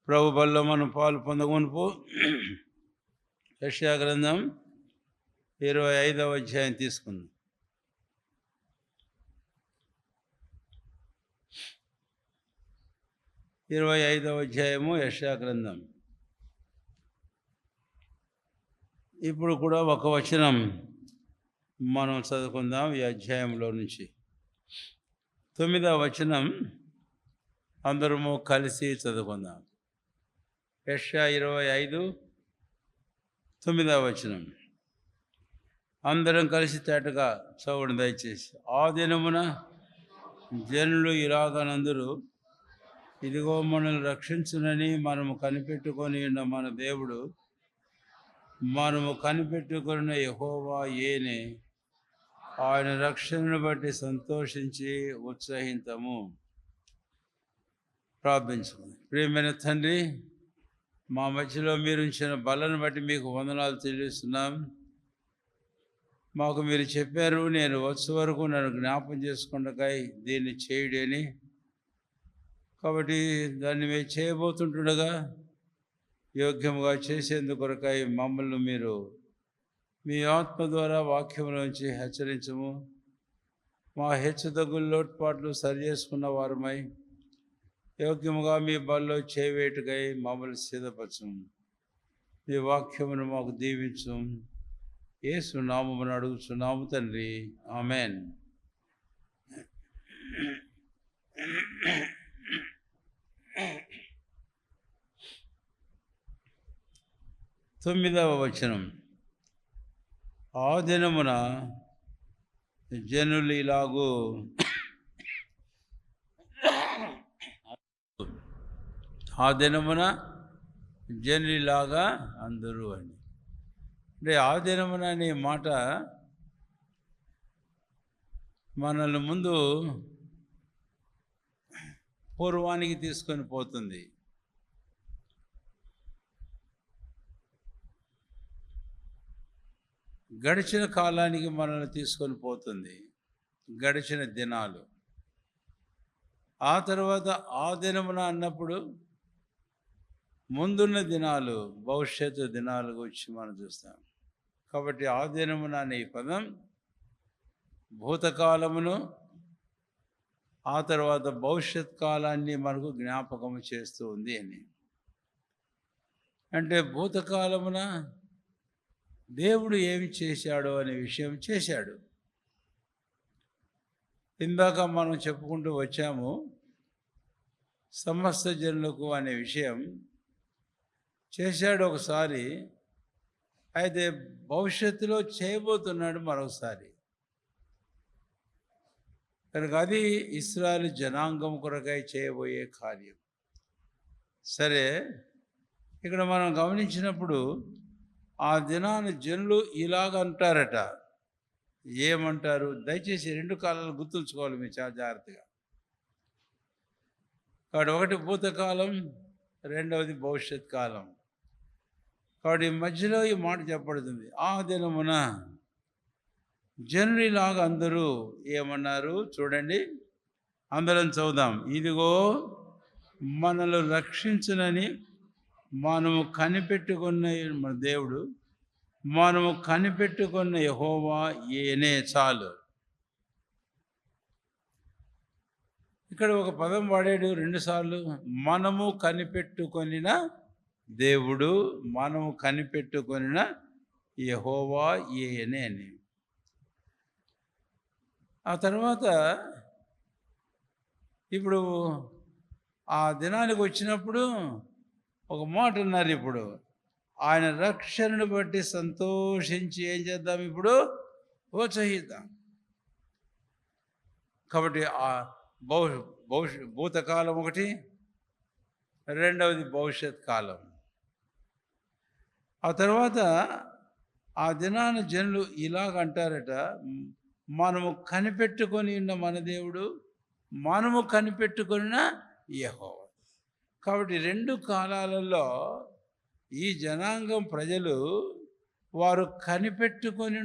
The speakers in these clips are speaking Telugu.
ప్రభు బల్లో మనం పాలు పొందమునుపు యెషయా గ్రంథం 25వ అధ్యాయం తీసుకుందాం. 25వ అధ్యాయము యెషయా గ్రంథం. ఇప్పుడు కూడా ఒక వచనం మనం చదువుకుందాం ఈ అధ్యాయంలో నుంచి. 9వ వచనం అందరము కలిసి చదువుకుందాం. యెషయా 25:9వ వచనం. అందరం కలిసి తేటగా చదవండి దయచేసి. ఆ దినమున జనులు ఇలాగనందురు, ఇదిగో మనల్ని రక్షించునని మనము కనిపెట్టుకొని ఉన్న మన దేవుడు, మనము కనిపెట్టుకున్న యెహోవా ఏనే, ఆయన రక్షణను బట్టి సంతోషించి ఉత్సహింతము. ప్రార్థించుకుందాం. ప్రియమైన తండ్రి, మా మధ్యలో మీరు ఉంచిన బలను బట్టి మీకు వందనాలు తెలియజేస్తున్నాం. మాకు మీరు చెప్పారు, నేను వచ్చే వరకు నన్ను జ్ఞాపం చేసుకుండకాయ దీన్ని చేయుడని. కాబట్టి దాన్ని మేము చేయబోతుండగా యోగ్యముగా చేసేందుకొరకై మమ్మల్ని మీరు మీ ఆత్మ ద్వారా వాక్యంలోంచి హెచ్చరించము. మా హెచ్చుతగ్గులు లోటుపాట్లు సరి చేసుకున్న వారమై యోగ్యముగా మీ బల్లో చేయవేటుకై మమ్మల్ని సిద్ధపరచము. మీ వాక్యమును మాకు దీవించు. యేసు నామమున అడుగుచున్నాము తండ్రి, ఆమెన్. 9వ వచనం. ఆ దినమున జనులు ఇలాగూ ఆ దినమున జనులాగా అందరూ అని. అంటే ఆ దినమున అనే మాట మనల్ని ముందు పూర్వానికి తీసుకొని పోతుంది. గడిచిన కాలానికి మనల్ని తీసుకొని పోతుంది, గడిచిన దినాలు. ఆ తర్వాత ఆ దినమున అన్నప్పుడు ముందున్న దినాలు, భవిష్యత్తు దినాల గురించి మనం చూస్తాం. కాబట్టి ఆ దినమున అనే ఈ పదం భూతకాలమును, ఆ తర్వాత భవిష్యత్ కాలాన్ని మనకు జ్ఞాపకము చేస్తూ ఉంది అని. అంటే భూతకాలమున దేవుడు ఏమి చేశాడో అనే విషయం చేశాడు. ఇందాక మనం చెప్పుకుంటూ వచ్చాము, సమస్త జనులకు అనే విషయం చేశాడు ఒకసారి, అయితే భవిష్యత్తులో చేయబోతున్నాడు మరొకసారి. కనుక అది ఇశ్రాయేలు జనాంగం కొరకై చేయబోయే కార్యం. సరే, ఇక్కడ మనం గమనించినప్పుడు ఆ దినాన జనులు ఇలాగంటారట. ఏమంటారు? దయచేసి 2 కాలాలు గుర్తుంచుకోవాలి మీరు చాలా జాగ్రత్తగా. కాబట్టి ఒకటి భూతకాలం, రెండవది భవిష్యత్ కాలం. కాబట్టి మధ్యలో ఈ మాట చెప్పబడుతుంది. ఆ దినమున జనులు ఇలాగ అందరూ ఏమన్నారు చూడండి, అందరం చదువుదాం. ఇదిగో మనల్ని రక్షించునని మనము కనిపెట్టుకున్న మన దేవుడు, మనము కనిపెట్టుకున్న యెహోవా ఏనే. చాలు. ఇక్కడ ఒక పదం వాడాడు 2 సార్లు. మనము కనిపెట్టుకొనిన దేవుడు, మనము కనిపెట్టుకొనిన యెహోవా ఏనే అని. ఆ తర్వాత ఇప్పుడు ఆ దినానికి వచ్చినప్పుడు ఒక మాట అన్నారు. ఇప్పుడు ఆయన రక్షణను బట్టి సంతోషించి ఏం చేద్దాం? ఇప్పుడు ప్రోత్సహిద్దాం. కాబట్టి ఆ భూతకాలం ఒకటి, రెండవది భవిష్యత్ కాలం. ఆ తర్వాత ఆ దినాన జనులు ఇలాగంటారట, మనము కనిపెట్టుకొని ఉన్న మన దేవుడు, మనము కనిపెట్టుకున్న యెహోవా. కాబట్టి 2 కాలాలలో ఈ జనాంగం ప్రజలు వారు కనిపెట్టుకొని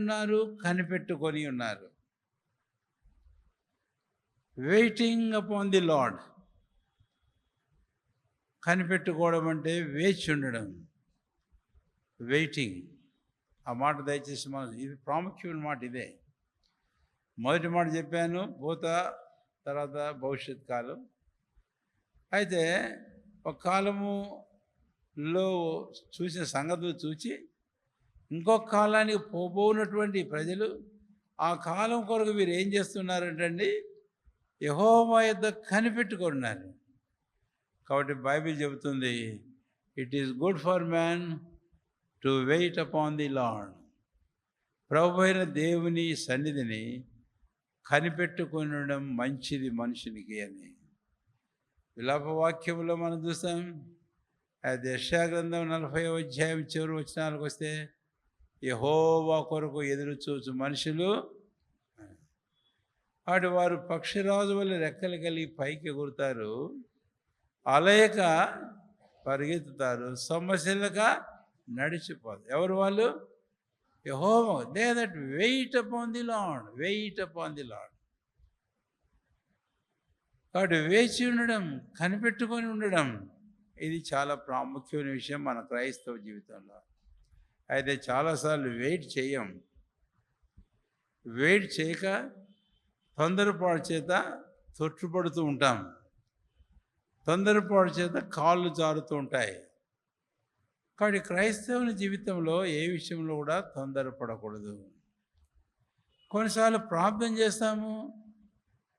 ఉన్నారు. Waiting upon the Lord. కనిపెట్టుకోవడం అంటే వేచి ఉండడం, వెయిటింగ్. ఆ మాట దయచేసి మనం, ఇది ప్రాముఖ్యమైన మాట ఇదే. మొదటి మాట చెప్పాను భూత, తర్వాత భవిష్యత్ కాలం. అయితే ఒక కాలములో చూసిన సంగతులు చూచి ఇంకొక కాలానికి పోబోనటువంటి ప్రజలు ఆ కాలం కొరకు వీరు ఏం చేస్తున్నారంటండి, యెహోవా యొద్ద కనిపెట్టుకున్నారు. కాబట్టి బైబిల్ చెబుతుంది, it is good for man to wait upon the Lord. ప్రభు అయిన దేవుని సన్నిధిని కనిపెట్టుకొనడం మంచిది మనుషునికి అని విలాపవాక్యంలో మనం చూస్తాం. అది యెషయా గ్రంథం 40వ అధ్యాయం చివరి వచనాలకు వస్తే, యెహోవా కొరకు ఎదురు చూచు మనుషులు అటు వారు పక్షిరాజు వల్ల రెక్కలు కలిగి పైకి ఎగురుతారు, అలయక పరిగెత్తుతారు, సొమ్మసిల్లక నడిచిపోదు. ఎవరు వాళ్ళు? యెహోవా. They that wait upon the Lord, wait upon the Lord. కాబట్టి వేచి ఉండడం, కనిపెట్టుకొని ఉండడం, ఇది చాలా ప్రాముఖ్యమైన విషయం మన క్రైస్తవ జీవితంలో. అయితే చాలాసార్లు వెయిట్ చేయం. వెయిట్ చేయక తొందరపాటు చేత తొట్టుపడుతూ ఉంటాం, తొందరపాటు చేత కాళ్ళు జారుతూ ఉంటాయి. కాబట్టి క్రైస్తవుని జీవితంలో ఏ విషయంలో కూడా తొందరపడకూడదు. కొన్నిసార్లు ప్రార్థన చేస్తాము,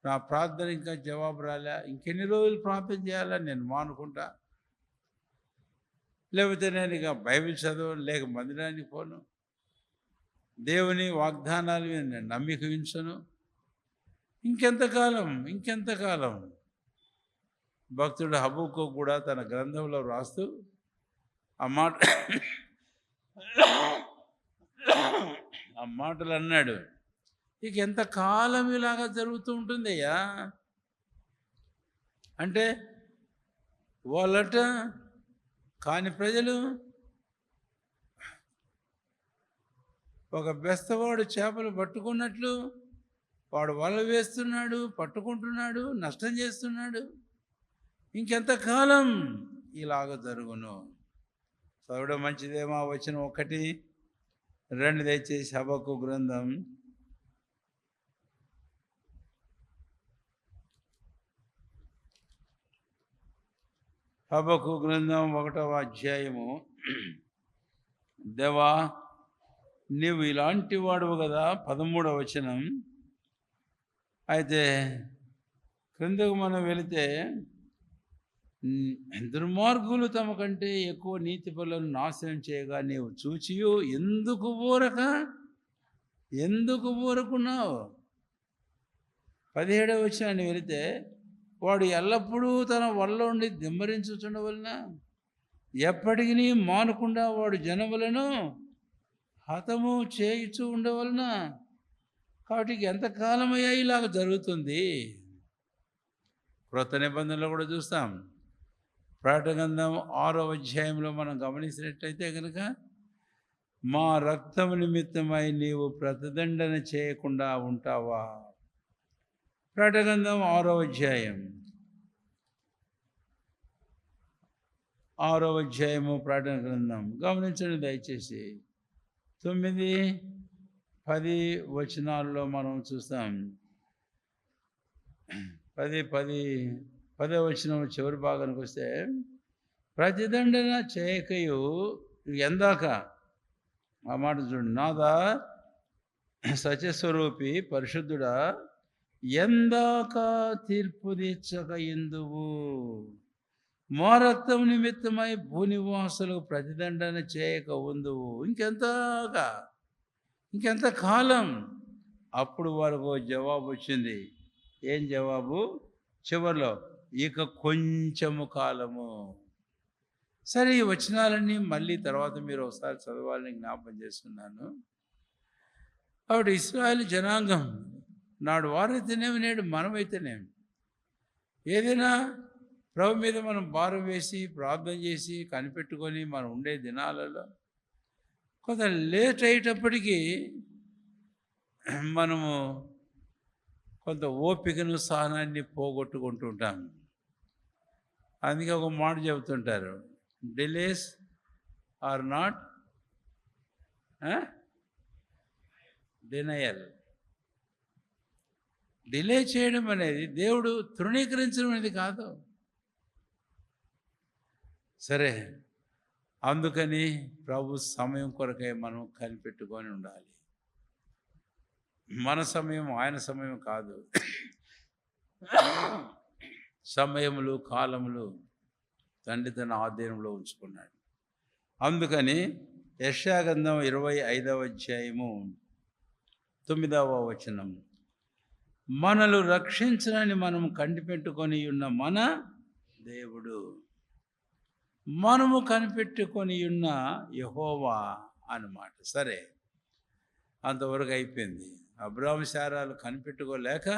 నా ప్రార్థన ఇంకా జవాబు రాలే, ఇంకెన్ని రోజులు ప్రార్థన చేయాలా, నేను మానుకుంటా, లేకపోతే నేను ఇక బైబిల్ చదవను, లేక మందిరానికి పోను, దేవుని వాగ్దానాల మీద నేను నమ్మిక ఉంచను, ఇంకెంతకాలం. భక్తుడు హబక్కూకు కూడా తన గ్రంథంలో రాస్తూ ఆ మాటలు అన్నాడు, ఇక ఎంతకాలం ఇలాగా జరుగుతూ ఉంటుందయ్యా అంటే, వాళ్ళట కాని ప్రజలు ఒక బెస్తవాడు చేపలు పట్టుకున్నట్లు వాడు వల వేస్తున్నాడు, పట్టుకుంటున్నాడు, నష్టం చేస్తున్నాడు, ఇంకెంతకాలం ఇలాగ జరుగును. చదవడం మంచిదేమో. వచ్చిన 1, 2 దయచేసి హబక్కూకు గ్రంథం 1వ అధ్యాయము. దేవా, నీవు ఇలాంటి వాడువు కదా. 13వ వచనం. అయితే క్రిందకు మనం వెళితే, దుర్మార్గులు తమ కంటే ఎక్కువ నీతి పనులను నాశనం చేయగా నీవు చూచియు ఎందుకు ఊరకున్నావు. 17వ వచనాన్ని వెళితే, వాడు ఎల్లప్పుడూ తన వల్ల ఉండి దిమ్మరించుచుండవలన, ఎప్పటికీ మానకుండా వాడు జనములను హతము చేయుచూ ఉండవలన. కాబట్టి ఎంతకాలమయ్యా ఇలాగ జరుగుతుంది. క్రొత్త నిబంధనలో కూడా చూస్తాం. ప్రకటన గ్రంథం 6వ అధ్యాయంలో మనం గమనించినట్లయితే కనుక, మా రక్తము నిమిత్తమై నీవు ప్రతిదండన చేయకుండా ఉంటావా. ప్రకటన గ్రంథం 6వ అధ్యాయము ప్రకటన గ్రంథం గమనించండి దయచేసి. 9, 10 వచనాల్లో మనం చూస్తాం. 10వ వచనం చివరి భాగానికి వస్తే, ప్రతిదండన చేయకయు ఎందాక, ఆ మాట చూడండి, నాదా సత్యస్వరూపి పరిశుద్ధుడా, ఎందాక తీర్పు తీర్చక ఎందువు. మా రక్తం నిమిత్తమై భూనివాసులకు ప్రతిదండన చేయక ఉందువు. ఇంకెంతకాలం. అప్పుడు వారికి జవాబు వచ్చింది. ఏం జవాబు? చివరిలో, ఇక కొంచెము కాలము. సరే, ఈ వచనాలన్నీ మళ్ళీ తర్వాత మీరు ఒకసారి చదవాలని జ్ఞాపకం చేస్తున్నాను. కాబట్టి ఇశ్రాయేలు జనాంగం నాడు వారైతేనేమి, నేడు మనమైతేనేమి, ఏదైనా ప్రభు మీద మనం భారం వేసి ప్రార్థన చేసి కనిపెట్టుకొని మనం ఉండే దినాలలో కొంత లేట్ అయ్యేటప్పటికీ మనము కొంత ఓపికను, సహనాన్ని పోగొట్టుకుంటుంటాం. అందుకే ఒక మాట చెబుతుంటారు, delays are not denial. Delay చేయడం అనేది దేవుడు తృణీకరించడం అనేది కాదు. సరే, అందుకని ప్రభు సమయం కొరకై మనం కనిపెట్టుకొని ఉండాలి. మన సమయం ఆయన సమయం కాదు. సమయములు కాలములు తండ్రి తన ఆధీనంలో ఉంచుకున్నాడు. అందుకని యెషయా గ్రంథం 25వ అధ్యాయము 9వ వచనం, మనలు రక్షించనని మనం కనిపెట్టుకొని ఉన్న మన దేవుడు, మనము కనిపెట్టుకొని ఉన్న యెహోవా అన్నమాట. సరే, అంతవరకు అయిపోయింది. అబ్రాహాము శారాలు కనిపెట్టుకోలేక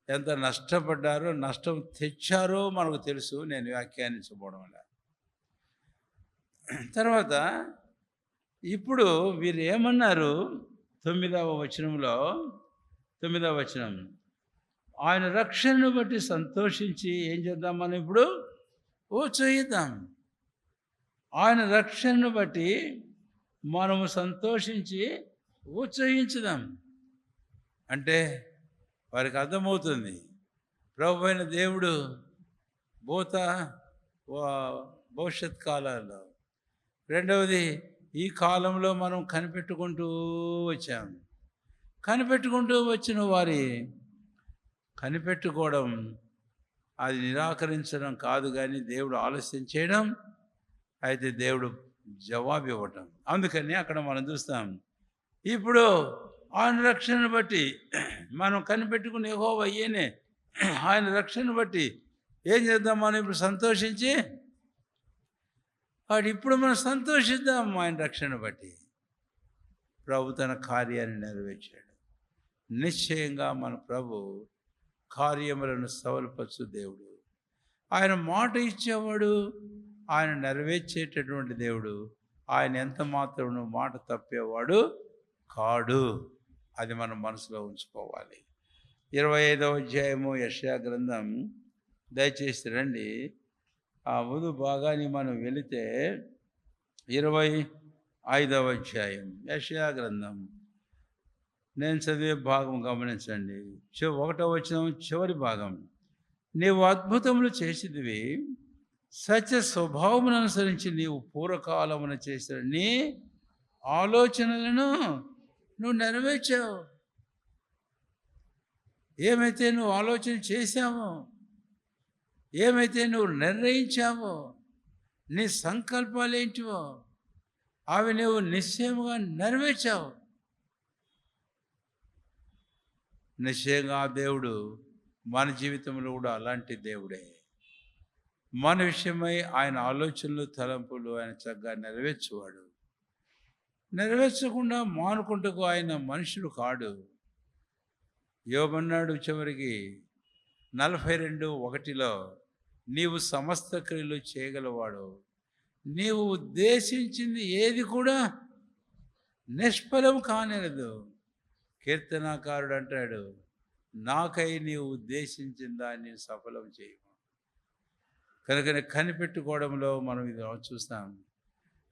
ఎంత నష్టపడ్డారో, నష్టం తెచ్చారో మనకు తెలుసు, నేను వ్యాఖ్యానించబోవడం వల్ల. తర్వాత ఇప్పుడు వీరు ఏమన్నారు? 9వ వచనంలో, 9వ వచనం, ఆయన రక్షణను బట్టి సంతోషించి ఏం చేద్దాం? మనం ఇప్పుడు చేద్దాం. ఆయన రక్షణను బట్టి మనము సంతోషించి ఉత్సహించుదాం. అంటే వారికి అర్థమవుతుంది, ప్రభు అయిన దేవుడు భవిష్యత్ కాలాల్లో, రెండవది ఈ కాలంలో మనం కనిపెట్టుకుంటూ వచ్చాము. కనిపెట్టుకుంటూ వచ్చిన వారి కనిపెట్టుకోవడం అది నిరాకరించడం కాదు, కానీ దేవుడు ఆలస్యం చేయడం, అయితే దేవుడు జవాబు ఇవ్వటం. అందుకని అక్కడ మనం చూస్తాం, ఇప్పుడు ఆయన రక్షణను బట్టి మనం కనిపెట్టుకుని యెహోవా ఈయనే, ఆయన రక్షణను బట్టి ఏం చేద్దాం? మనం ఇప్పుడు సంతోషించి ఇప్పుడు మనం సంతోషిద్దాం. ఆయన రక్షణ బట్టి ప్రభు తన కార్యాన్ని నెరవేర్చాడు. నిశ్చయంగా మన ప్రభు కార్యములను సవలపరచు దేవుడు. ఆయన మాట ఇచ్చేవాడు, ఆయన నెరవేర్చేటటువంటి దేవుడు. ఆయన ఎంత మాత్రం మాట తప్పేవాడు కాడు. అది మనం మనసులో ఉంచుకోవాలి. 25వ అధ్యాయము యెషయా గ్రంథం, దయచేసి రండి. ఆ ముందు భాగాన్ని మనం వెళితే 25వ అధ్యాయం యెషయా గ్రంథం, నేను చదివే భాగం గమనించండి. 1వ వచనం చివరి భాగం, నీవు అద్భుతములు చేసిదివి, సత్య స్వభావమును అనుసరించి నీవు పూర్వకాలమున చేసిన నీ ఆలోచనలను నువ్వు నెరవేర్చావు. ఏమైతే నువ్వు ఆలోచన చేశావో, ఏమైతే నువ్వు నిర్ణయించావో, నీ సంకల్పాలు ఏంటివో అవి నువ్వు నిశ్చయముగా నెరవేర్చావు. నిశ్చయంగా దేవుడు మన జీవితంలో కూడా అలాంటి దేవుడే. మన విషయమై ఆయన ఆలోచనలు తలంపులు ఆయన చక్కగా నెరవేర్చువాడు. నెరవేర్చకుండా మానుకుంటకు ఆయన మనుషుడు కాడు. యోబన్నాడు చివరికి 42:1, నీవు సమస్త క్రియలు చేయగలవాడు, నీవు ఉద్దేశించింది ఏది కూడా నిష్ఫలం కానేరదు. కీర్తనాకారుడు అంటాడు, నాకై నీవు ఉద్దేశించిన దాన్ని సఫలం చేయము. కనుక కనిపెట్టుకోవడంలో మనం ఇది చూస్తాం.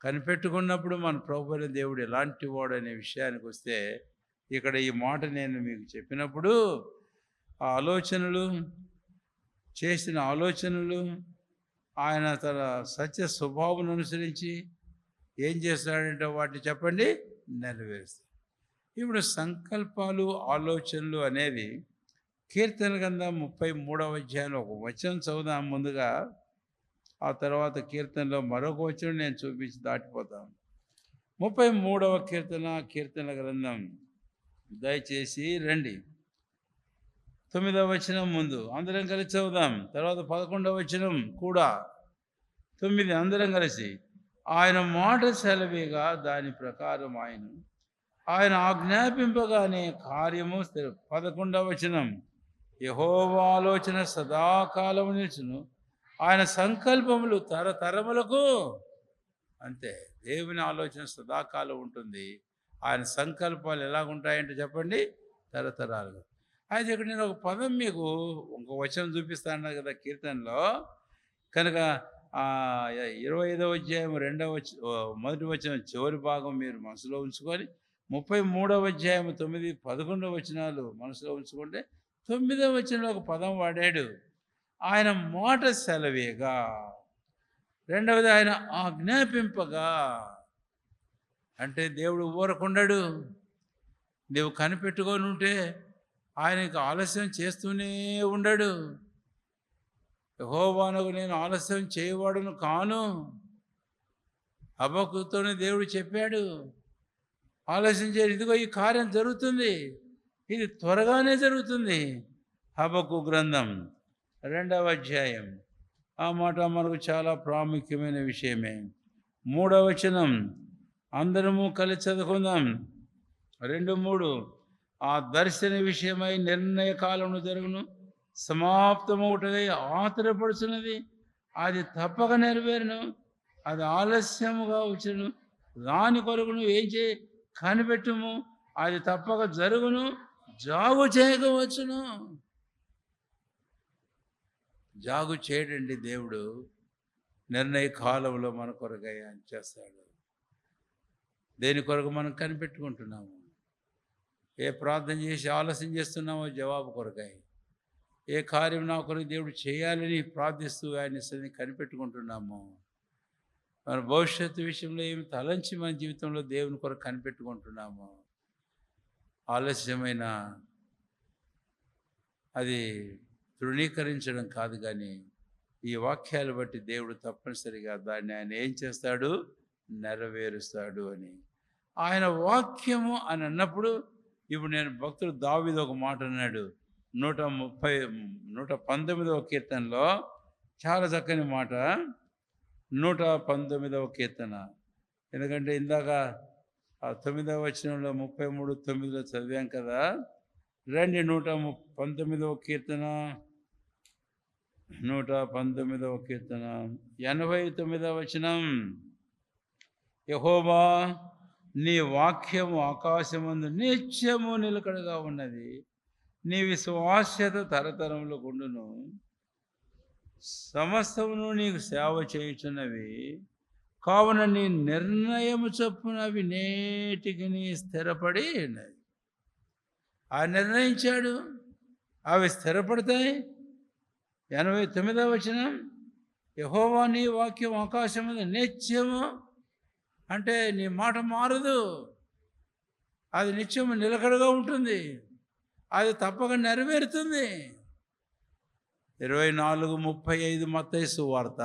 కనిపెట్టుకున్నప్పుడు మన ప్రభువైన దేవుడు ఎలాంటి వాడు అనే విషయానికి వస్తే, ఇక్కడ ఈ మాట నేను మీకు చెప్పినప్పుడు ఆ ఆలోచనలు, చేసిన ఆలోచనలు ఆయన తన సత్య స్వభావం అనుసరించి ఏం చేస్తాడంటే వాటిని చెప్పండి, నెరవేరుస్తాడు. ఇప్పుడు సంకల్పాలు, ఆలోచనలు అనేది కీర్తన గ్రంథం 33వ అధ్యాయంలో ఒక వచనం చదువుదాం ముందుగా. ఆ తర్వాత కీర్తనలో మరొక వచనం నేను చూపించి దాటిపోతాను. 33వ కీర్తన గ్రంథం, దయచేసి రండి. 9వ వచనం ముందు అందరం కలిసి చదువుదాం. తర్వాత 11వ వచనం కూడా 9 అందరం కలిసి, ఆయన మాట సెలవిగా దాని ప్రకారం ఆయన ఆజ్ఞాపింపగానే కార్యము స్థిర. 11వ వచనం, యెహోవా ఆలోచన సదాకాలము నిలుచును, ఆయన సంకల్పములు తరతరములకు. అంతే, దేవుని ఆలోచన సదాకాలం ఉంటుంది. ఆయన సంకల్పాలు ఎలాగుంటాయంటే చెప్పండి, తరతరాలుగా. అయితే ఇక్కడ నేను ఒక పదం మీకు ఇంకో వచనం చూపిస్తాను కదా కీర్తనలో, కనుక 25వ అధ్యాయం మొదటి వచనం చివరి భాగం మీరు మనసులో ఉంచుకొని 33వ అధ్యాయం 9, 11 వచనాలు మనసులో ఉంచుకుంటే 9వ వచనంలో ఒక పదం వాడాడు. ఆయన మాట సెలవేగా, రెండవది ఆయన ఆజ్ఞాపింపగా. అంటే దేవుడు ఊరకుండడు. నువ్వు కనిపెట్టుకొని ఉంటే ఆయనకు ఆలస్యం చేస్తూనే ఉండడు. యెహోవానకు నేను ఆలస్యం చేయవాడును కాను. హబక్కూతోనే దేవుడు చెప్పాడు, ఆలస్యం చేయడు, ఇదిగో ఈ కార్యం జరుగుతుంది, ఇది త్వరగానే జరుగుతుంది. హబక్కూ గ్రంథం 2వ అధ్యాయం. ఆ మాట మనకు చాలా ప్రాముఖ్యమైన విషయమే. 3వ వచనం అందరము కలిసి చదువుకుందాం. 2:3 ఆ దర్శన విషయమై నిర్ణయ కాలము జరుగును, సమాప్తమవుటై ఆతురపడుచున్నది, అది తప్పక నెరవేరును, అది ఆలస్యముగా వచ్చును, దాని కొరకు నువ్వు ఏం కనిపెట్టుము, అది తప్పక జరుగును, జాగు చేయవచ్చును. జాగు చేయడండి దేవుడు. నిర్ణయ కాలంలో మన కొరకై ఆయన చేస్తాడు. దేని కొరకు మనం కనిపెట్టుకుంటున్నాము? ఏ ప్రార్థన చేసి ఆలస్యం చేస్తున్నామో జవాబు కొరకై, ఏ కార్యం నా కొరకు దేవుడు చేయాలని ప్రార్థిస్తూ ఆయన కనిపెట్టుకుంటున్నాము. మన భవిష్యత్తు విషయంలో ఏమి తలంచి మన జీవితంలో దేవుని కొరకు కనిపెట్టుకుంటున్నాము. ఆలస్యమైన అది తృణీకరించడం కాదు, కానీ ఈ వాక్యాలు బట్టి దేవుడు తప్పనిసరిగా దాన్ని ఆయన ఏం చేస్తాడు? నెరవేరుస్తాడు అని. ఆయన వాక్యము అని అన్నప్పుడు, ఇప్పుడు నేను భక్తుడు దావీదు ఒక మాట అన్నాడు 119వ కీర్తనలో, చాలా చక్కని మాట. 119వ కీర్తన. ఎందుకంటే ఇందాక 9వ వచనంలో 33:9 చదివాం కదా. రండి 119వ కీర్తన, 119వ కీర్తన 89వ వచనం. యెహోవా నీ వాక్యము ఆకాశమందు నిత్యము నిలకడగా ఉన్నది, నీ విశ్వాస్యత తరతరములు ఉండును, సమస్తమును నీకు సేవ చేయుచున్నవి, కావున నీ నిర్ణయము చొప్పున అవి నేటికి నీ స్థిరపడి ఉన్నది. ఆయన నిర్ణయించాడు, అవి స్థిరపడతాయి. 89వ వచనం, యెహోవా నీ వాక్యం ఆకాశమందు నిత్యము, అంటే నీ మాట మారదు, అది నిత్యము నిలకడగా ఉంటుంది, అది తప్పక నెరవేరుతుంది. 24:35 మత్తయి సువార్త.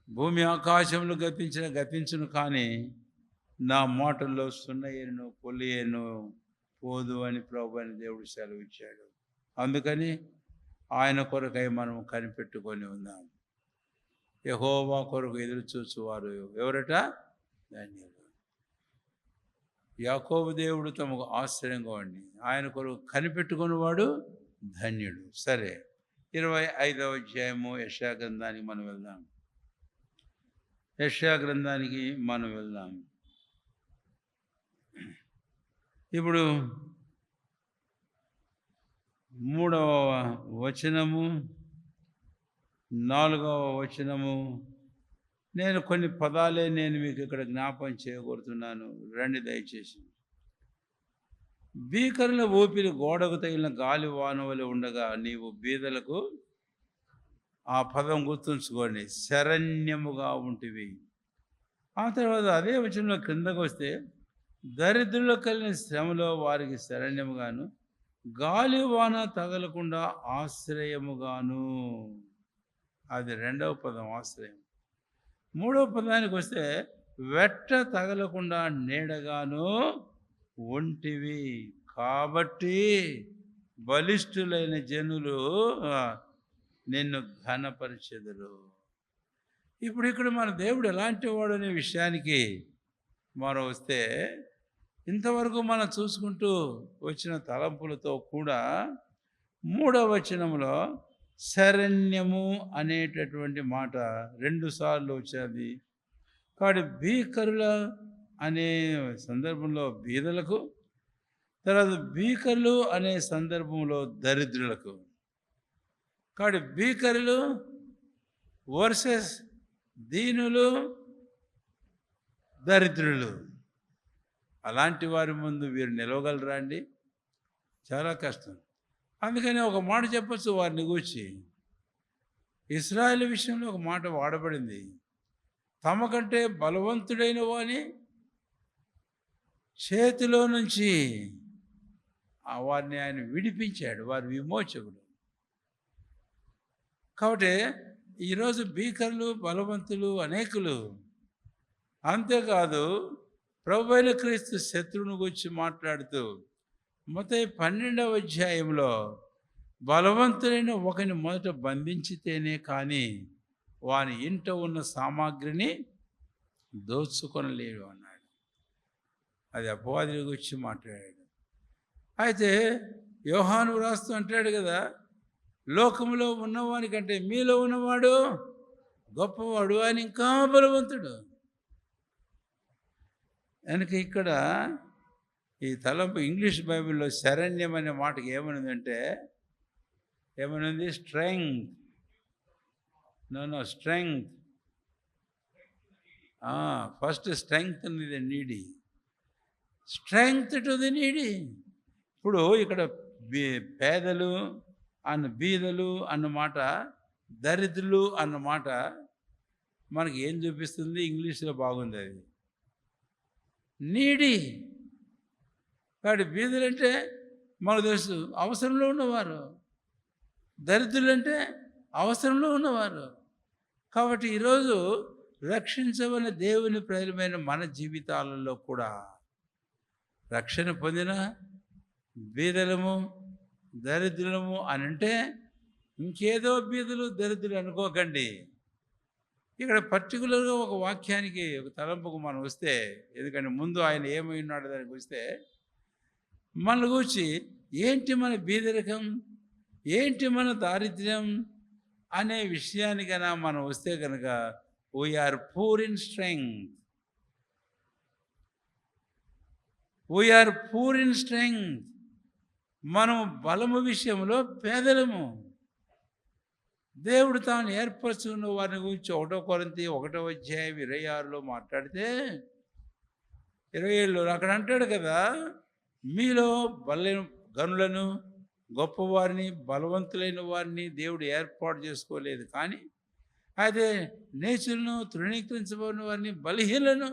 భూమి ఆకాశంలో గతించును, కానీ నా మాటల్లో సున్నయ్యను పొల్లియను పోదు అని ప్రభు అని దేవుడు సెలవిచ్చాడు. అందుకని ఆయన కొరకై మనం కనిపెట్టుకొని ఉందాం. యెహోవా కొరకు ఎదురు చూచువారు ఎవరట? ధన్యులు. యాకోబు దేవుడు తమకు ఆశ్రయంగా ఉండి ఆయన కొరకు కనిపెట్టుకునేవాడు ధన్యుడు. సరే, 25వ అధ్యాయము యెషయా గ్రంథానికి మనం వెళ్దాం. యెషయా గ్రంథానికి మనం వెళ్దాం. ఇప్పుడు 3వ వచనము, 4వ వచనము. నేను కొన్ని పదాలే నేను మీకు ఇక్కడ జ్ఞాపకం చేయగోరుతున్నాను, రండి దయచేసి. భీకరుల ఊపిరి గోడకు తగిలిన గాలి వానవలి ఉండగా నీవు బీదలకు, ఆ పదం గుర్తుంచుకోండి, శరణ్యముగా ఉంటివి. ఆ తర్వాత అదే వచనంలో క్రిందకు వస్తే, దరిద్రులకు కలిగిన శ్రమలో వారికి శరణ్యముగాను, గాలి వాన తగలకుండా ఆశ్రయముగాను. అది 2వ పదం, ఆశ్రయం. 3వ పదానికి వస్తే, వెట్ట తగలకుండా నీడగాను ఒంటివి, కాబట్టి బలిష్ఠులైన జనులు నిన్ను ఘనపరిచెదరు. ఇప్పుడు ఇక్కడ మన దేవుడు ఎలాంటి వాడు అనే విషయానికి మనం వస్తే, ఇంతవరకు మనం చూసుకుంటూ వచ్చిన తలంపులతో కూడా 3వ వచనంలో శరణ్యము అనేటటువంటి మాట 2 సార్లు వచ్చేది. కాబట్టి భీకరుల అనే సందర్భంలో బీదలకు, తర్వాత భీకరులు అనే సందర్భంలో దరిద్రులకు. కాబట్టి భీకరులు వర్సెస్ దీనులు, దరిద్రులు. అలాంటి వారి ముందు వీరు నిలవగలరా అండి? చాలా కష్టం. అందుకని ఒక మాట చెప్పచ్చు వారిని గూర్చి. ఇశ్రాయేలు విషయంలో ఒక మాట వాడబడింది. తమ కంటే బలవంతుడైన వాని చేతిలో నుంచి వారిని ఆయన విడిపించాడు, వారి విమోచకుడు. కాబట్టి ఈరోజు భీకరులు, బలవంతులు అనేకులు. అంతేకాదు ప్రభువైన క్రీస్తు శత్రువుని గురించి మాట్లాడుతూ మత్తయి 12వ అధ్యాయంలో బలవంతులైన ఒకని మొదట బంధించితేనే కానీ వాని ఇంట ఉన్న సామాగ్రిని దోచుకొనలేడు అన్నాడు. అది అపవాది గురించి మాట్లాడాడు. అయితే యోహాను రాస్తూ అంటాడు కదా, లోకంలో ఉన్నవాని కంటే మీలో ఉన్నవాడు గొప్పవాడు, ఆయన ఇంకా బలవంతుడు. కనుక ఇక్కడ ఈ తలంపు ఇంగ్లీష్ బైబిల్లో శరణ్యం అనే మాటకి ఏమనుందంటే, ఏమనుంది? Strength. No strength. First strength the needy. Strength to the needy. ఇప్పుడు ఇక్కడ పేదలు బీదలు అన్నమాట, దరిద్రులు అన్నమాట మనకి ఏం చూపిస్తుంది? ఇంగ్లీష్లో బాగుంది అది, నీడీ. కాబట్టి బీదలంటే మనకు తెలుసు అవసరంలో ఉన్నవారు, దరిద్రులంటే అవసరంలో ఉన్నవారు. కాబట్టి ఈరోజు రక్షించవలన దేవుని ప్రజలమైన మన జీవితాలలో కూడా రక్షణ పొందిన బీదలము, దరిద్రులము అని అంటే ఇంకేదో బీదలు, దరిద్రులు అనుకోకండి. ఇక్కడ పర్టికులర్గా ఒక వాక్యానికి, ఒక తలంపుకు మనం వస్తే, ఎందుకంటే ముందు ఆయన ఏమై ఉన్నాడు దానికి వస్తే, మన గురించి ఏంటి మన బీదరికం, ఏంటి మన దారిద్ర్యం అనే విషయానికైనా మనం వస్తే కనుక we are poor in strength. We are poor in strength. మనం బలము విషయంలో పేదలము. దేవుడు తాను ఏర్పరచుకున్న వారిని గురించి 1 కొరింథీ 1:26 మాట్లాడితే 27లో అక్కడ అంటాడు కదా, మీలో గనులను, గొప్పవారిని, బలవంతులైన వారిని దేవుడు ఏర్పాటు చేసుకోలేదు, కానీ అయితే నీచులను, తృణీకరించబడిన వారిని, బలహీనలను,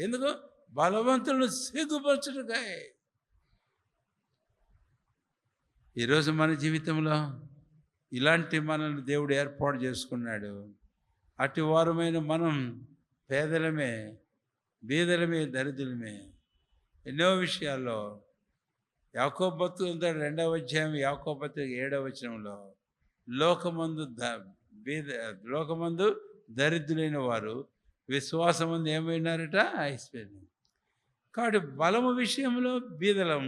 ఎందుకు? బలవంతులను సిగ్గుపరచుటకై. ఈరోజు మన జీవితంలో ఇలాంటి మనల్ని దేవుడు ఏర్పాటు చేసుకున్నాడు. అటు వారమైన మనం పేదలమే, బీదలమే, దరిద్రులమే. ఎన్నో విషయాల్లో యాకోబు భక్తుడు 2వ అధ్యాయం యాకోబు పత్రిక 7వ వచనంలో లోకమందు దరిద్రులైన వారు విశ్వాసమందు ఏమైనారట? ఐశ్వర్యం. కాబట్టి బలము విషయంలో బీదలం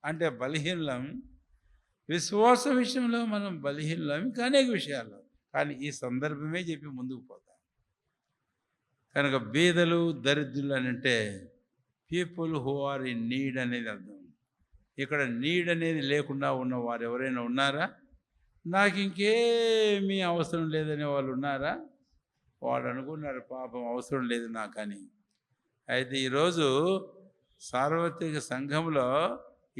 అంటే బలహీనం, విశ్వాస విషయంలో మనం బలహీనం, ఇంకా అనేక విషయాల్లో. కానీ ఈ సందర్భమే చెప్పి ముందుకు పోతాం. కనుక బీదలు, దరిద్రులు అని అంటే people who are in need అనేది అర్థం. ఇక్కడ నీడ్ అనేది లేకుండా ఉన్నవారు ఎవరైనా ఉన్నారా? నాకు ఇంకేమీ అవసరం లేదనే వాళ్ళు ఉన్నారా? వాడు అనుకున్నారు పాపం అవసరం లేదు నాకని. అయితే ఈరోజు సార్వత్రిక సంఘంలో,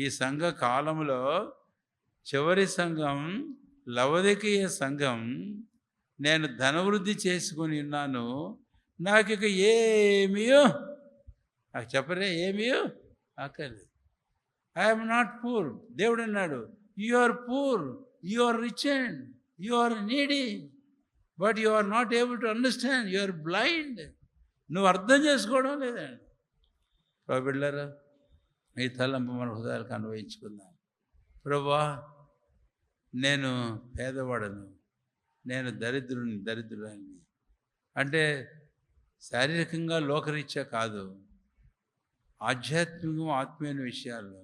ఈ సంఘ కాలంలో చివరి సంఘం, లవొదికీయ సంఘం, నేను ధనవృద్ధి చేసుకొని ఉన్నాను, నాకు ఇక ఏమీయో నాకు చెప్పరే, ఏమీయో అక్కర్లేదు. I'm not poor. దేవుడు అన్నాడు, you are poor, you are rich and you are needy, but you are not able to understand, you are blind. నువ్వు అర్థం చేసుకోవడం లేదండి. ప్రభుళ్ళారా, ఈ తలంపు మన హృదయాలకు అన్వయించుకుందాం. ప్రభువా, నేను పేదవాడను, నేను దరిద్రులని అంటే శారీరకంగా లోకరీత్యా కాదు, ఆధ్యాత్మికం, ఆత్మీయ విషయాల్లో.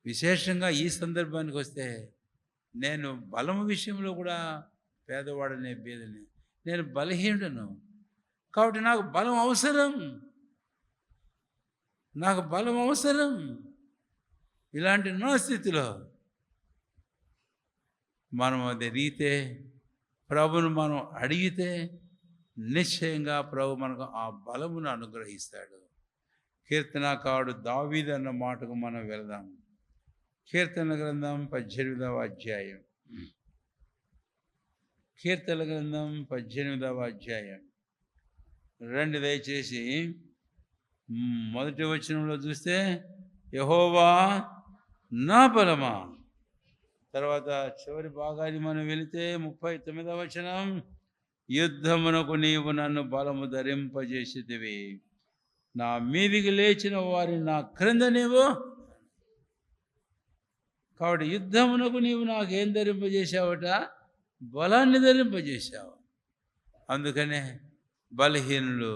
విశేషంగా ఈ సందర్భానికి వస్తే నేను బలము విషయంలో కూడా పేదవాడనే, బీదని, నేను బలహీనుడను. కాబట్టి నాకు బలం అవసరం, నాకు బలం అవసరం. ఇలాంటి నా స్థితిలో మనం అది రీతే ప్రభువును మనం అడిగితే నిశ్చయంగా ప్రభు మనకు ఆ బలమును అనుగ్రహిస్తాడు. కీర్తనాకారుడు దావీదు అన్న మాటకు మనం వెళదాం. కీర్తన గ్రంథం 18వ అధ్యాయం. కీర్తన గ్రంథం 18వ అధ్యాయం రండి దయచేసి. మొదటి వచనంలో చూస్తే యెహోవా నా బలమా. తర్వాత చివరి భాగాన్ని మనం వెళితే 39వ వచనం, యుద్ధమునకు నీవు నన్ను బలము ధరింపజేసితివి, నా మీదికి లేచిన వారిని నా క్రింద నీవు. కాబట్టి యుద్ధమునకు నీవు నాకేం ధరింపజేశావట? బలాన్ని ధరింపజేశావు. అందుకనే బలహీనులు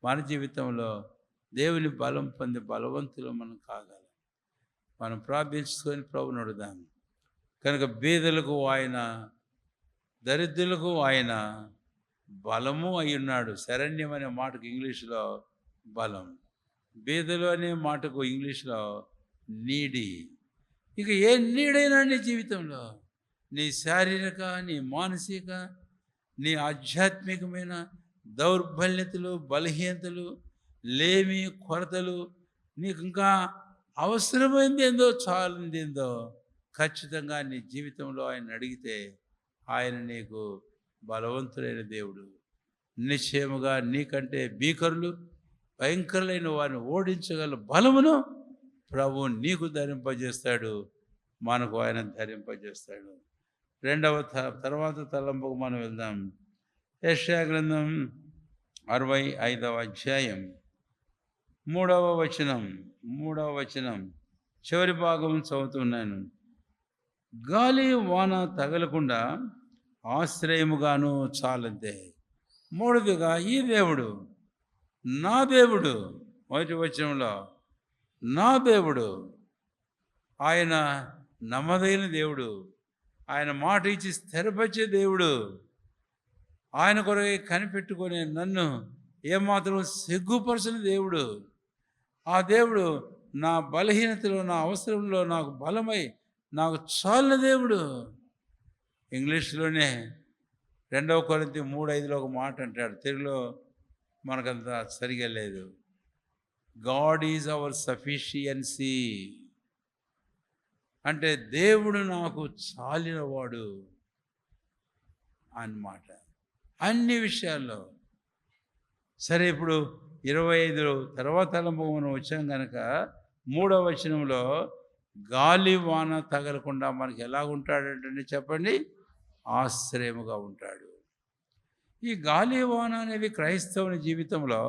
మన జీవితంలో దేవుని బలం పొంది బలవంతులు మనం కాగలం. మనం ప్రార్థించుకొని ప్రభువుని అడుగుదాం. కనుక బీదలకు ఆయన, దరిద్రులకు ఆయన బలము అయి ఉన్నాడు. శరణ్యం అనే మాటకు ఇంగ్లీష్లో బలం, బీదలు అనే మాటకు ఇంగ్లీష్లో నీడి. ఇక ఏ నీడైనా నీ జీవితంలో, నీ శారీరక, నీ మానసిక, నీ ఆధ్యాత్మికమైన దౌర్బల్యతలు, బలహీనతలు, లేమి, కొరతలు, నీకు ఇంకా అవసరమైంది ఏందో, చాలింది ఏందో, ఖచ్చితంగా నీ జీవితంలో ఆయన అడిగితే ఆయన నీకు బలవంతుడైన దేవుడు. నిశ్చయముగా నీకంటే భీకరులు, భయంకరులైన వారిని ఓడించగల బలమును ప్రభువు నీకు ధరింపజేస్తాడు, మనకు ఆయన ధరింపజేస్తాడు. తర్వాత తలంపుకు మనం వెళ్దాం. యెషయా గ్రంథం 65వ అధ్యాయం 3వ వచనం చివరి భాగం చదువుతున్నాను. గాలి వాన తగలకుండా ఆశ్రయముగాను చాలంతే. మూడవదిగా ఈ దేవుడు నా దేవుడు. మొదటి వచనంలో నా దేవుడు, ఆయన నమ్మదైన దేవుడు, ఆయన మాట ఇచ్చి స్థిరపరిచే దేవుడు, ఆయన కొరకై కనిపెట్టుకునే నన్ను ఏమాత్రం సిగ్గుపరచని దేవుడు. ఆ దేవుడు నా బలహీనతలో, నా అవసరంలో నాకు బలమై నాకు చాలిన దేవుడు. ఇంగ్లీష్లోనే 2 కొరింథీ 3:5లో ఒక మాట అంటాడు. తెలుగులో మనకంత సరిగా లేదు. God is our sufficiency. అంటే దేవుడు నాకు చాలినవాడు అన్నమాట అన్ని విషయాల్లో. సరే, ఇప్పుడు 25 తర్వాత మనం వచ్చాం కనుక 3వ వచనంలో గాలి వాన తగలకుండా మనకి ఎలాగుంటాడంటే చెప్పండి, ఆశ్రయముగా ఉంటాడు. ఈ గాలి వాన అనేవి క్రైస్తవుని జీవితంలో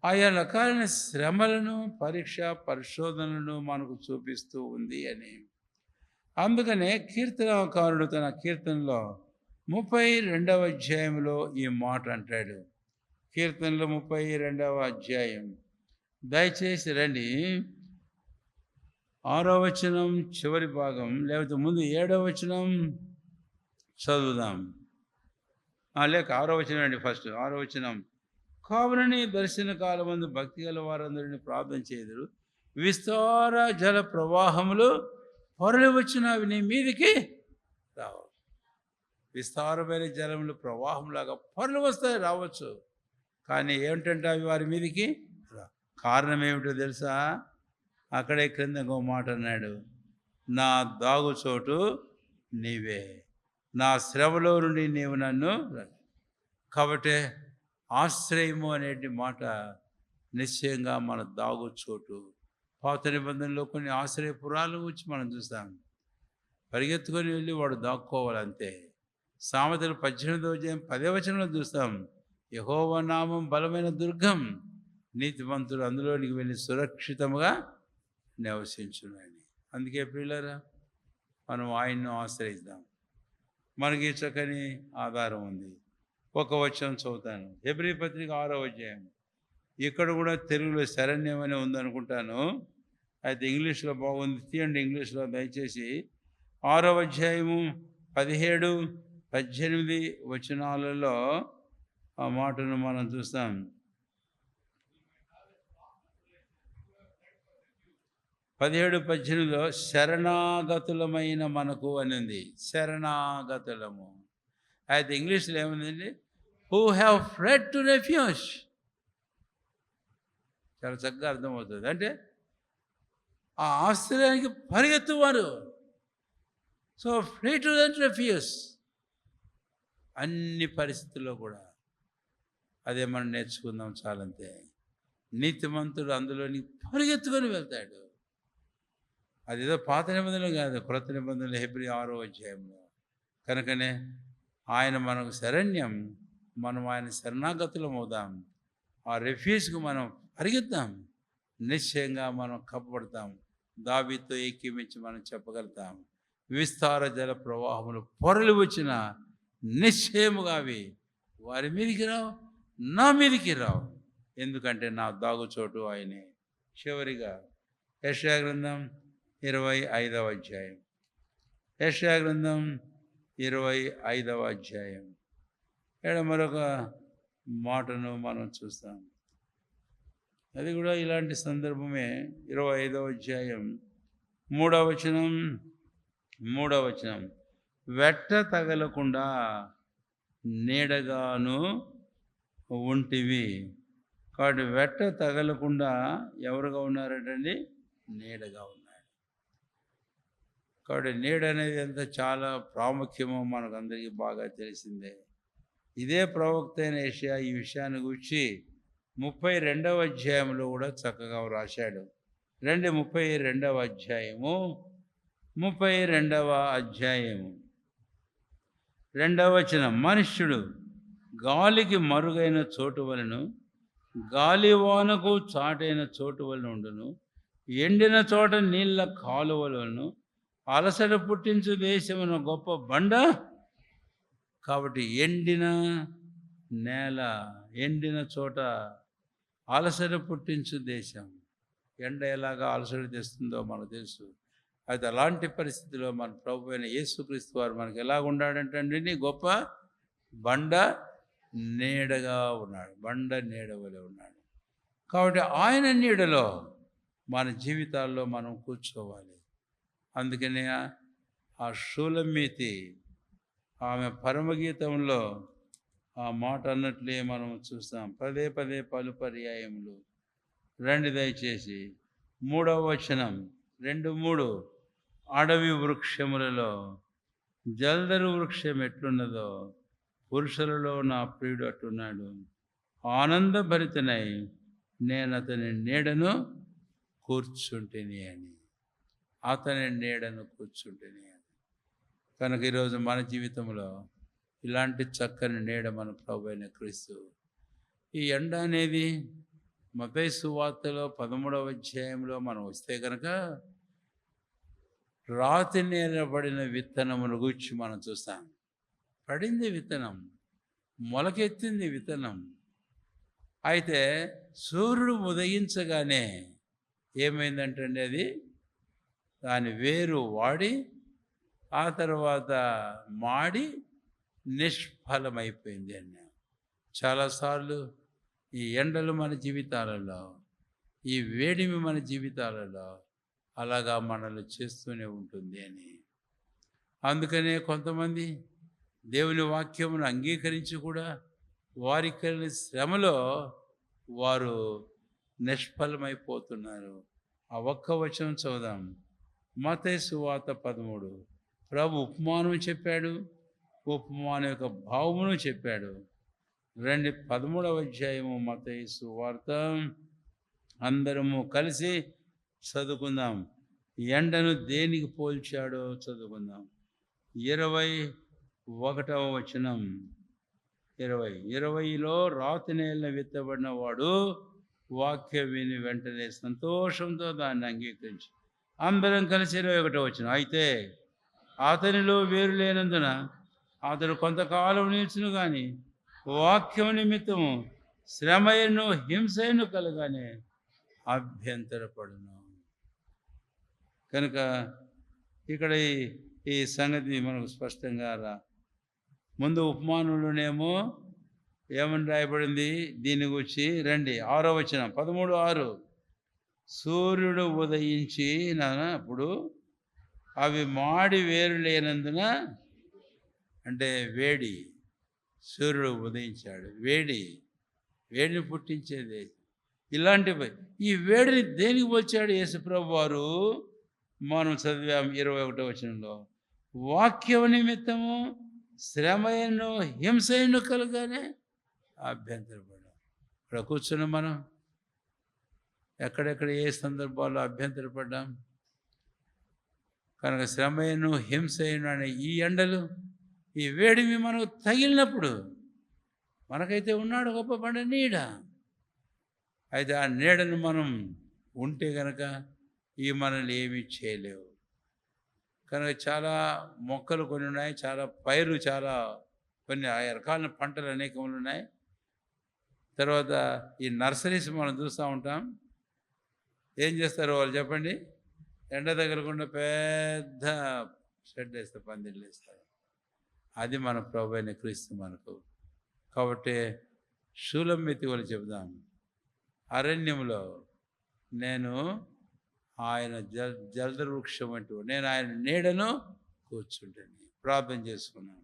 ఆయా రకాలైన శ్రమలను, పరిశోధనలను మనకు చూపిస్తూ ఉంది అని. అందుకనే కీర్తనకారుడు తన కీర్తనలో 32వ అధ్యాయంలో ఈ మాట అంటాడు. కీర్తనలో 32వ అధ్యాయం దయచేసి రండి. 6వ వచనం చివరి భాగం, లేకపోతే ముందు 7వ వచనం చదువుదాం. లేక 6వ వచనం అండి. ఫస్ట్ 6వ వచనం, కావునని దర్శన కాలమందు భక్తి గల వారందరిని ప్రార్థన చేయుదురు, విస్తార జల ప్రవాహములు పొరలి వచ్చినవి నీ మీదికి రావు. విస్తారమైన జలములు ప్రవాహంలాగా పొరలు వస్తాయి, రావచ్చు. కానీ ఏమిటంటే అవి వారి మీదికి రా. కారణం ఏమిటో తెలుసా? అక్కడే క్రింద ఇంకో మాట అన్నాడు, నా దాగుచోటు నీవే, నా శ్రమలో నుండి నీవు నన్ను. కాబట్టి ఆశ్రయము అనేటి మాట నిశ్చయంగా మన దాగుచోటు. పాత నిబంధనలో కొన్ని ఆశ్రయపురాలు వచ్చి మనం చూస్తాం. పరిగెత్తుకొని వెళ్ళి వాడు దాక్కోవాలంతే. సామెతలు 18వ అధ్యాయం 10వ వచనంలో చూస్తాం, యెహోవా నామం బలమైన దుర్గం, నీతిమంతుడు అందులోనికి వెళ్ళి సురక్షితంగా నివసించునని. అందుకే ప్రియులారా, మనం ఆయన్ను ఆశ్రయిద్దాం. మనకి చక్కని ఆధారం ఉంది. ఒక వచనం చదువుతాను. హెబ్రీ పత్రిక 6వ అధ్యాయం. ఇక్కడ కూడా తెలుగులో శరణ్యం అని ఉందనుకుంటాను, అయితే ఇంగ్లీష్లో బాగుంది. తీయండి ఇంగ్లీష్లో దయచేసి. 6వ అధ్యాయము 17, 18 వచనాలలో ఆ మాటను మనం చూస్తాం. 17, 18లో శరణాగతులమైన మనకు అని ఉంది. శరణాగతులము. అయితే ఇంగ్లీష్లో ఏముందండి? Who have fled to refuge. చాలా చక్కగా అర్థమవుతుంది. అంటే ఆ ఆశ్రయానికి పరిగెత్తువారు. So free to refuge. అన్ని పరిస్థితుల్లో కూడా అదే మనం నేర్చుకుందాం చాలంతే. నీతిమంతుడు అందులోని పరిగెత్తుకొని వెళ్తాడు. అదేదో పాత నిబంధనలు కాదు, క్రొత్త నిబంధనలు హెబ్రీ 6వ అధ్యాయంలో. కనుకనే ఆయన మనకు శరణ్యం, మనం ఆయన శరణాగతులం అవుదాం. ఆ రెఫ్యూజ్కి మనం పరిగెత్తాం, నిశ్చయంగా మనం కప్పబడతాం. దావీదుతో ఏకీమించి మనం చెప్పగలుగుతాం, విస్తార జల ప్రవాహములు పొరలు వచ్చిన నిశ్చయముగా అవి వారి మీదికి రావు, నా మీదికి రావు. ఎందుకంటే నా దాగుచోటు ఆయనే. చివరిగా యెషయా గ్రంథం 25వ అధ్యాయం. యెషయా గ్రంథం 25వ అధ్యాయం. ఇక్కడ మరొక మాటను మనం చూస్తాం. అది కూడా ఇలాంటి సందర్భమే. 25వ అధ్యాయం 3వ వచనం. వెట్ట తగలకుండా నీడగాను ఉంటివి. కాబట్టి వెట్ట తగలకుండా ఎవరుగా ఉన్నారటండి? నీడగా ఉన్నాడు. కాబట్టి నీడ అనేది ఎంత చాలా ప్రాముఖ్యమో మనకందరికీ బాగా తెలిసిందే. ఇదే ప్రవక్త అయిన యెషయా ఈ విషయాన్ని గురించి 32వ అధ్యాయంలో కూడా చక్కగా వ్రాశాడు. 32వ అధ్యాయము 32వ అధ్యాయము 2వ వచనం. మనుష్యుడు గాలికి మరుగైన చోటు వలన, గాలివానకు చాటైన చోటు వలన ఉండును. ఎండిన చోట నీళ్ళ కాలువలను, అలసట పుట్టించు దేశమున గొప్ప బండ. కాబట్టి ఎండిన నేల, ఎండిన చోట అలసట పుట్టించు దేశం. ఎండ ఎలాగా అలసట తెస్తుందో మనకు తెలుసు. అయితే అలాంటి పరిస్థితిలో మన ప్రభు అయిన యేసుక్రీస్తు వారు మనకు ఎలాగ ఉన్నాడంటే గొప్ప బండ నీడగా ఉన్నాడు. బండ నీడ వలె ఉన్నాడు. కాబట్టి ఆయన నీడలో మన జీవితాల్లో మనం కూర్చోవాలి. అందుకనే ఆ షూలమ్మీతి ఆమె పరమగీతంలో ఆ మాట అన్నట్లే మనం చూస్తాం. పదే పలు పర్యాయములు. రండి దయచేసి 3వ వచనం 2:3. అడవి వృక్షములలో జల్దరు వృక్షం ఎట్లున్నదో పురుషులలో నా ప్రియుడు అట్టున్నాడు. ఆనందభరితనై నేను అతని నీడను కూర్చుంటిని అని. అతని నీడను కూర్చుంటిని అని. కనుక ఈరోజు మన జీవితంలో ఇలాంటి చక్కని నీడ మన ప్రభు అయిన క్రీస్తు. ఈ ఎండ అనేది మత్తయి సువార్తలో 13వ అధ్యాయంలో మనం వస్తే కనుక రాతి నేలబడిన విత్తనమును గూర్చి మనం చూస్తాం. పడింది విత్తనం, మొలకెత్తింది విత్తనం. అయితే సూర్యుడు ఉదయించగానే ఏమైందంటే అది దాని వేరు వాడి ఆ తర్వాత మాడి నిష్ఫలమైపోయింది అన్న. చాలాసార్లు ఈ ఎండలు మన జీవితాలలో, ఈ వేడిమి మన జీవితాలలో అలాగా మనల్ని చేస్తూనే ఉంటుంది అని. అందుకనే కొంతమంది దేవుని వాక్యమును అంగీకరించి కూడా వారికి కలిగిన శ్రమలో వారు నిష్ఫలమైపోతున్నారు. ఆ ఒక్క వచనం చదువుదాం. మత్తయి సువార్త 13. ప్రభు ఉపమానం చెప్పాడు, ఉపమానం యొక్క భావమును చెప్పాడు. 13వ అధ్యాయము మత్తయి సువార్త. అందరము కలిసి చదువుకుందాం. ఎండను దేనికి పోల్చాడో చదువుకుందాం. 21వ వచనం. 20లో రాతి నేల విత్తబడిన వాడు వాక్యం విని వెంటనే సంతోషంతో దాన్ని అంగీకరించి. అందరం కలిసి 21వ వచనం. అయితే అతనిలో వేరు లేనందున అతడు కొంతకాలం నిలిచును కానీ వాక్యం నిమిత్తము శ్రమయను హింసయను కలగానే అభ్యంతరపడును. కనుక ఇక్కడ ఈ సంగతి మనకు స్పష్టంగా ముందు ఉపమానంలోనేమో ఏమని రాయబడింది దీని గురించి. రండి 6వ వచనం 13:6. సూర్యుడు ఉదయించి అప్పుడు అవి మాడి వేరు లేనందున, అంటే వేడి సూర్యుడు ఉదయించాడు. వేడిని పుట్టించేది. ఇలాంటివి ఈ వేడిని దేనికి పోల్చాడు యేసుప్రభు వారు? మనం చదివాం 21వ వచనంలో, వాక్యం నిమిత్తము శ్రమయను హింసయను కలుగానే అభ్యంతరపడ్డాం. ఇక్కడ కూర్చున్నాం మనం, ఎక్కడెక్కడ ఏ సందర్భాల్లో అభ్యంతరపడ్డాం? కనుక శ్రమయను హింసయను అనే ఈ ఎండలు, ఈ వేడిమి మనకు తగిలినప్పుడు, మనకైతే ఉన్నాడు గొప్ప బండ నీడ. అయితే ఆ నీడను మనం ఉంటే కనుక ఈ మనల్ని ఏమీ చేయలేవు. కనుక చాలా మొక్కలు కొన్ని ఉన్నాయి, చాలా పైరు, చాలా కొన్ని రకాల పంటలు అనేకములు ఉన్నాయి. తర్వాత ఈ నర్సరీస్ మనం చూస్తూ ఉంటాం. ఏం చేస్తారు వాళ్ళు చెప్పండి? ఎండ తగలకుండా పెద్ద షెడ్ వేస్తారు, పందిళ్ళు వేస్తారు. అది మన ప్రభు అయిన క్రీస్తు మనకు. కాబట్టి షూలమ్మెత్తి వాళ్ళు చెబుదాం, అరణ్యంలో నేను ఆయన జలద వృక్షం అంటూ, నేను ఆయన నీడను కూర్చుంటాను. ప్రార్థన చేసుకున్నాను.